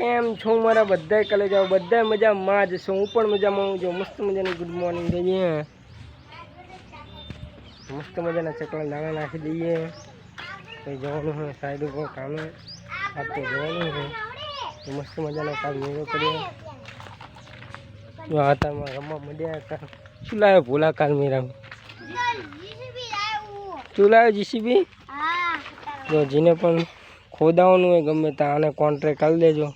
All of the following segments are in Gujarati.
કેમ છો મારા બધા કલેજાઓ? બધા મજામાં જ છો, હું પણ મજામાં હું. જો મસ્ત મજાની ગુડ મોર્નિંગ દઈએ, મસ્ત મજાના ચકલા દાણા નાખી દઈએ. પછી જવાનું હોય સાઈડ ઉપર કામે, આ તો જવાનું હોય તો મસ્ત મજાનો કામ મેળો કર્યો. જો હાથમાં રમવા મળ્યા હતા. શું લાવ્યો ભોલા કાલ મેરા? શું લાવ્યો જીસીબી? જો જેને પણ ખોદાવાનું હોય ગમે ત્યાં આને કોન્ટ્રાક્ટ કરી દેજો.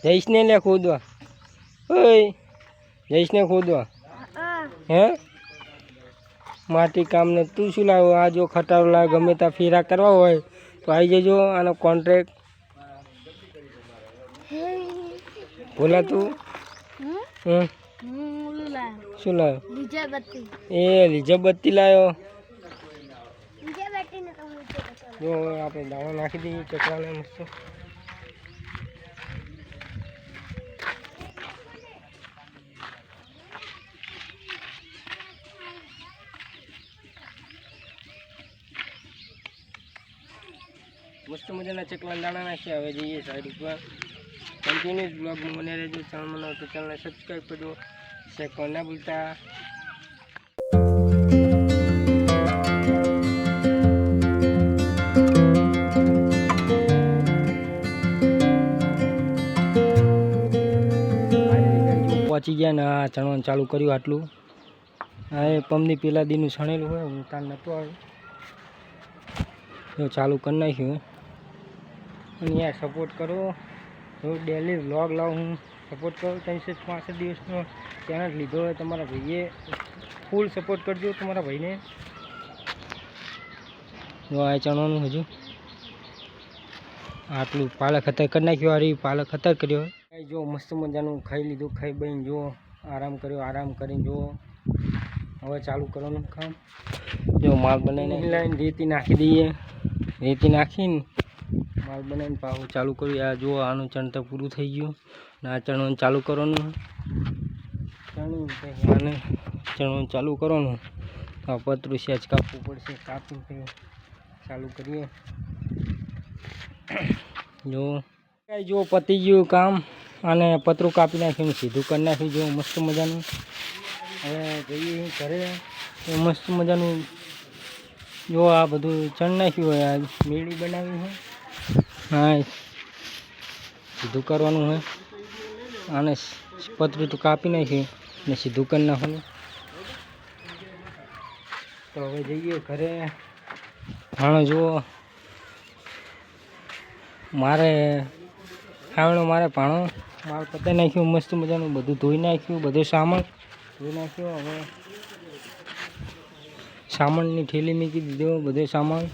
જઈશને લે ખોદવા, ઓય જઈશને ખોદવા હે માટી કામ ને તું શું લાવ્યો? આ જો ખટારો લાવ, ગમે ત્યાં ફેરા કરવા હોય તો આવી જજો. આનો કોન્ટ્રાક્ટ બોલા તું. શું લાવ્યો? એ લીજબત્તી લાવ્યો. જો આપણે દાણા નાખી દઈએ ચકલાને મસ્ત. મસ્ત મજાના ચકલા દાણા નાખ્યા. હવે જઈએ સાઈડ ઉપર. કન્ટિન્યુઅસ બ્લોગમાં મને રહેજો. ચેનલ બનાવો તો ચેનલને સબસ્ક્રાઈબ કરજો, શેર કરવા ના ભૂલતા. પહોંચી ગયા ને આ ચણવાનું ચાલુ કર્યું. આટલું હા એ પમની પેલા દીનું છણેલું હોય, હું તાર નહોતું આવ્યું. ચાલુ કરી નાખ્યું. અને યાર સપોર્ટ કરો, જો ડેલી વ્લોગ લાવું હું. સપોર્ટ કરો. 365 દિવસનો ચેનલ લીધો હોય તમારા ભાઈએ, ફૂલ સપોર્ટ કરજો તમારા ભાઈને. જો આ ચણવાનું હજુ આટલું પાલક ખતર કરી નાખ્યું. હારી પાલક ખતર કર્યો. જો મસ્ત મજાનું ખાઈ લીધું. ખાઈ બહીને જો આરામ કર્યો. આરામ કરીને જો હવે ચાલુ કરવાનું કામ. જો માલ બનાવીને લાઈને રેતી નાખી દઈએ. રેતી નાખીને માલ બનાવીને પાછું ચાલુ કર્યું. આ જો આનું ચણતર પૂરું થઈ ગયું ને આ ચણવાનું ચાલુ કરવાનું. આને ચણવાનું ચાલુ કરવાનું. આ પતરું સેજ કાપવું પડશે. કાપીને ચાલુ કરીએ. જો પતી ગયું કામ. અને પતરું કાપી નાખ્યું, સીધું કરી નાખ્યું. જો મસ્ત મજાનું. હવે જઈએ ઘરે. મસ્ત મજાનું જો આ બધું ચણ નાખ્યું હોય. આ મેળી બનાવી હોય. હા સીધું કરવાનું હોય. આને પતરું તો કાપી નાખ્યું ને સીધું કરી નાખવાનું. તો હવે જઈએ ઘરે. હા જુઓ મારે ખાવણો, મારે ભાણો માલ પતાવી નાખ્યું. મસ્ત મજાનું બધું ધોઈ નાખ્યું. બધું સામાન ધોઈ નાખ્યો. હવે સામાનની ઠેલી મૂકી દીધો. બધો સામાન